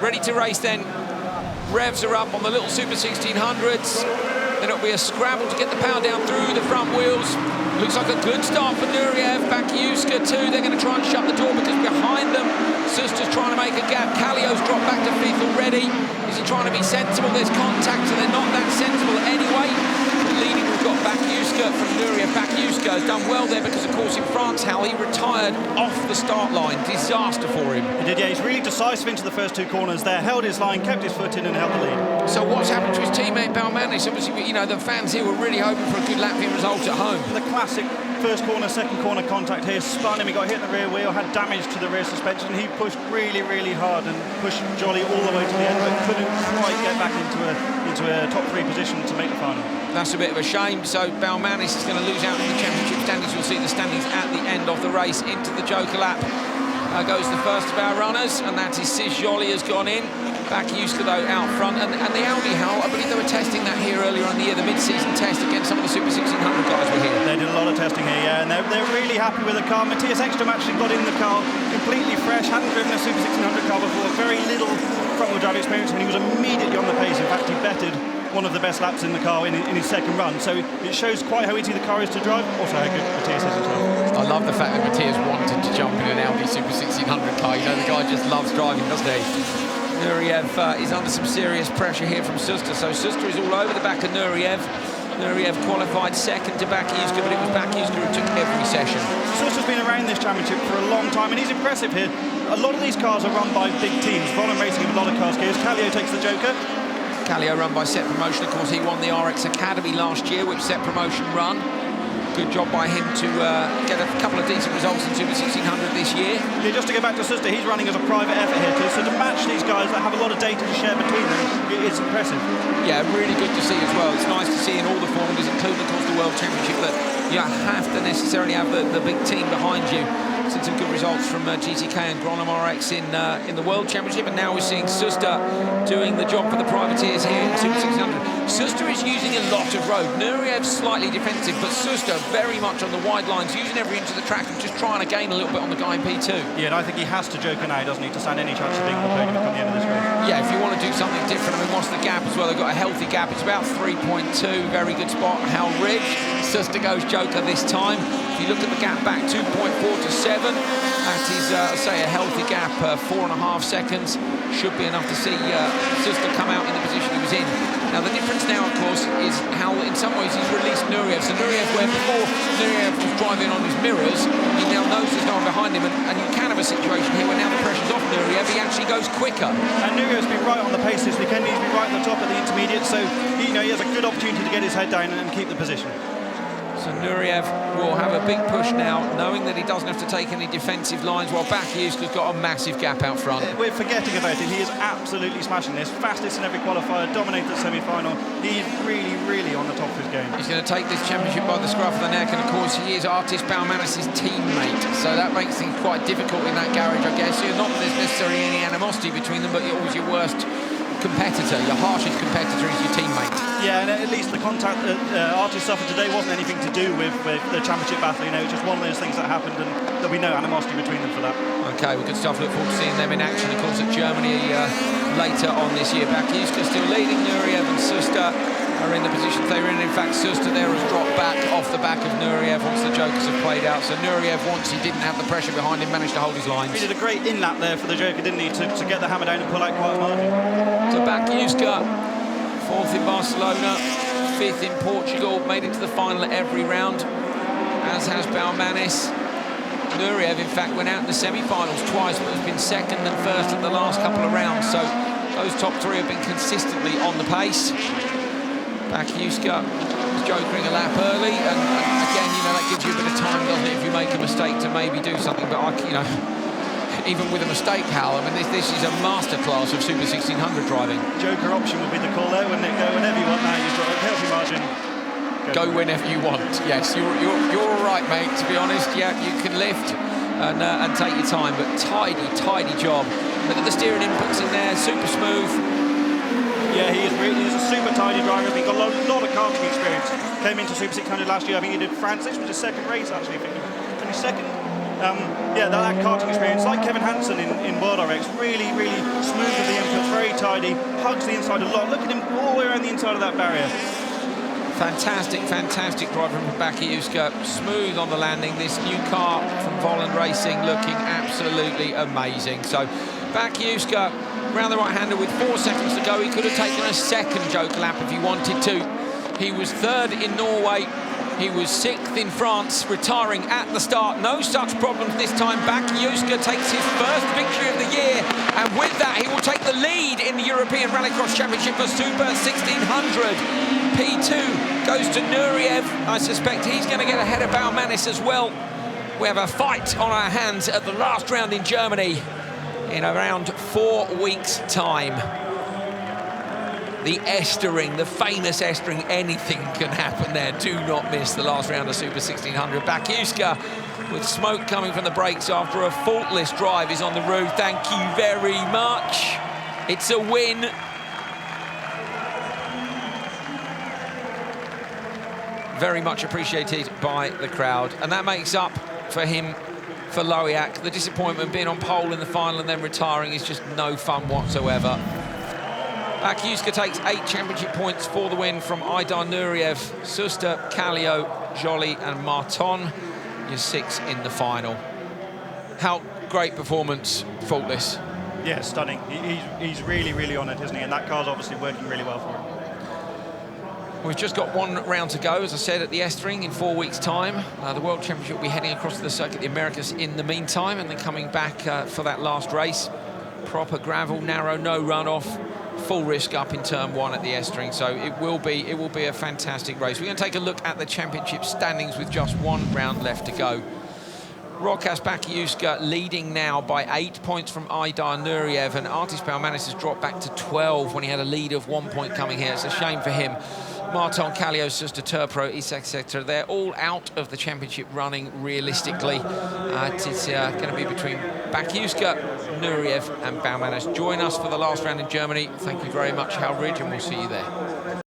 Ready to race then. Revs are up on the little Super 1600s. Then it'll be a scramble to get the power down through the front wheels. Looks like a good start for Nureyev. Bakiuska too. They're going to try and shut the door because behind them, Suster's trying to make a gap. Kallio's dropped back to fifth already. Is he trying to be sensible? There's contact, so they're not that sensible anyway. Leading, we've got Bakiuska from Nureyev. Bakiuska has done well there because, of course, in France, Hal, he retired off the start line. Disaster for him. He did, yeah. He's really decisive into the first two corners there. Held his line, kept his foot in and held the lead. So what's happened to his teammate Balmanis? Obviously, you know, the fans here were really hoping for a good Latvian result at home. The classic first corner, second corner contact here. Spun him, he got hit in the rear wheel, had damage to the rear suspension. He pushed really, really hard and pushed Jolly all the way to the end, but couldn't quite get back into a top three position to make the final. That's a bit of a shame. So Balmanis is going to lose out in the championship standings. You'll see the standings at the end of the race. Into the Joker lap goes the first of our runners, and that is Sis Jolly has gone in. Bakiuska though out front, and the Audi, Hal, I believe they were testing that here earlier in the year, the mid-season test against some of the Super 1600 guys were here. They did a lot of testing here, yeah, and they're really happy with the car. Matthias Ekstrom actually got in the car completely fresh, hadn't driven a Super 1600 car before, very little front-wheel drive experience, and he was immediately on the pace. In fact, he betted one of the best laps in the car in his second run, so it shows quite how easy the car is to drive, also how good Matthias is as well. I love the fact that Matthias wanted to jump in an Audi Super 1600 car. You know, the guy just loves driving, doesn't he? Nureyev is under some serious pressure here from Suster, so Suster is all over the back of Nureyev. Nureyev qualified second to Bakiuska, but it was Bakiuska who took every session. Suster's been around this championship for a long time, and he's impressive here. A lot of these cars are run by big teams. Volum Racing have a lot of cars gears. Kallio takes the Joker. Kallio run by Set Promotion. Of course, he won the RX Academy last year, which Set Promotion run. Good job by him to get a couple of decent results in Super 1600 this year. Yeah, just to go back to Suster, he's running as a private effort here too, so to match these guys that have a lot of data to share between them, it's impressive. Yeah, really good to see as well. It's nice to see in all the formulas, including, of course, the World Championship, that you have to necessarily have the big team behind you. Seen some good results from GTK and Gronholm RX in the World Championship, and now we're seeing Suster doing the job for the privateers here in Super 1600. Suster is using a lot of road. Nureyev's slightly defensive, but Suster very much on the wide lines, using every inch of the track and just trying to gain a little bit on the guy in P2. Yeah, and I think he has to Joker now, doesn't he, to stand any chance of being on the podium at the end of this race. Yeah, if you want to do something different, I mean, what's the gap as well? They've got a healthy gap. It's about 3.2. Very good spot. Hal Ridge. Suster goes Joker this time. If you look at the gap back, 2.4 to 7. That is, I say, a healthy gap, 4.5 seconds. Should be enough to see Suster come out in the position he was in. Now, the difference now, of course, is how, in some ways, he's released Nureyev. So Nureyev, where before Nureyev was driving on his mirrors, he now knows there's no one behind him, and you can have a situation here where now the pressure's off Nureyev, he actually goes quicker. And Nureyev's been right on the pace this weekend. He's been right at the top of the intermediate, so he has a good opportunity to get his head down and keep the position. So Nureyev will have a big push now, knowing that he doesn't have to take any defensive lines, while Bakiuska's got a massive gap out front. We're forgetting about him. He is absolutely smashing this. Fastest in every qualifier, dominated the semi-final. He is really, really on the top of his game. He's going to take this championship by the scruff of the neck, and of course he is Artist Balmanis' teammate. So that makes things quite difficult in that garage, I guess. Not that there's necessarily any animosity between them, but you're always your worst competitor, your harshest competitor is your teammate. Yeah, and at least the contact that Artist suffered today wasn't anything to do with the championship battle. It's just one of those things that happened, and there'll be no animosity between them for that. Okay, well, good stuff. Look forward to seeing them in action, of course, at Germany later on this year. Bakiuska still leading. Nureyev and Suster are in the positions they were in. In fact, Suster there has dropped back off the back of Nureyev once the Jokers have played out. So Nureyev, once he didn't have the pressure behind him, managed to hold his lines. He did a great in-lap there for the Joker, didn't he, to get the hammer down and pull out quite a margin. So Bakiuska, 4th in Barcelona, 5th in Portugal, made it to the final at every round, as has Balmanis. Nureyev, in fact, went out in the semi-finals twice, but has been second and first in the last couple of rounds. So those top three have been consistently on the pace. Bakiuska was jokering a lap early, and again, that gives you a bit of time, doesn't it, if you make a mistake to maybe do something. But even with a mistake, Hal, I mean, this is a masterclass of Super 1600 driving. Joker option would be the call there, wouldn't it? Go whenever you want now. You've got a healthy margin. Go whenever you want. Yes, you're all right, mate. To be honest, yeah, you can lift and take your time, but tidy job. Look at the steering inputs in there, super smooth. Yeah, he's a super tidy driver. He's got a lot of karting experience. Came into Super 600 last year. I think he did France. This was his second race, actually. I think he finished second. Yeah, that karting experience, like Kevin Hansen in World RX, really, really smooth with the inputs, very tidy, hugs the inside a lot. Look at him all the way around the inside of that barrier. Fantastic, fantastic driver from Biķernieku, smooth on the landing. This new car from Volland Racing looking absolutely amazing. So Biķernieku round the right-hander with 4 seconds to go. He could have taken a second joke lap if he wanted to. He was third in Norway. He was 6th in France, retiring at the start. No such problems this time. Biķernieku takes his first victory of the year, and with that, he will take the lead in the European Rallycross Championship for Super 1600. P2 goes to Nureyev. I suspect he's going to get ahead of Baumanis as well. We have a fight on our hands at the last round in Germany in around 4 weeks' time. The Estering, the famous Estering, anything can happen there. Do not miss the last round of Super 1600. Biķernieku, with smoke coming from the brakes after a faultless drive, is on the roof. Thank you very much. It's a win. Very much appreciated by the crowd. And that makes up for him, for Loiak. The disappointment being on pole in the final and then retiring is just no fun whatsoever. Biķernieku takes 8 championship points for the win from Aidar Nureyev, Suster, Kallio, Joly and Marton. You're 6 in the final. How great performance, faultless. Yeah, stunning. He's really, really on it, isn't he? And that car's obviously working really well for him. We've just got 1 round to go, as I said, at the Estering in 4 weeks' time. The World Championship will be heading across to the circuit, the Americas, in the meantime, and then coming back for that last race. Proper gravel, narrow, no runoff. Full risk up in turn 1 at the Estering, so it will be a fantastic race. We're going to take a look at the championship standings with just 1 round left to go. Rokas Biķernieku leading now by 8 points from Aidar Nureyev, and Artis Baumanis has dropped back to 12 when he had a lead of 1 point coming here. It's a shame for him. Marton, Kallio, Suster, Turpro, etc. They're all out of the championship running realistically. It's going to be between Biķernieku, Nureyev and Baumanis. Join us for the last round in Germany. Thank you very much, Hal Ridge, and we'll see you there.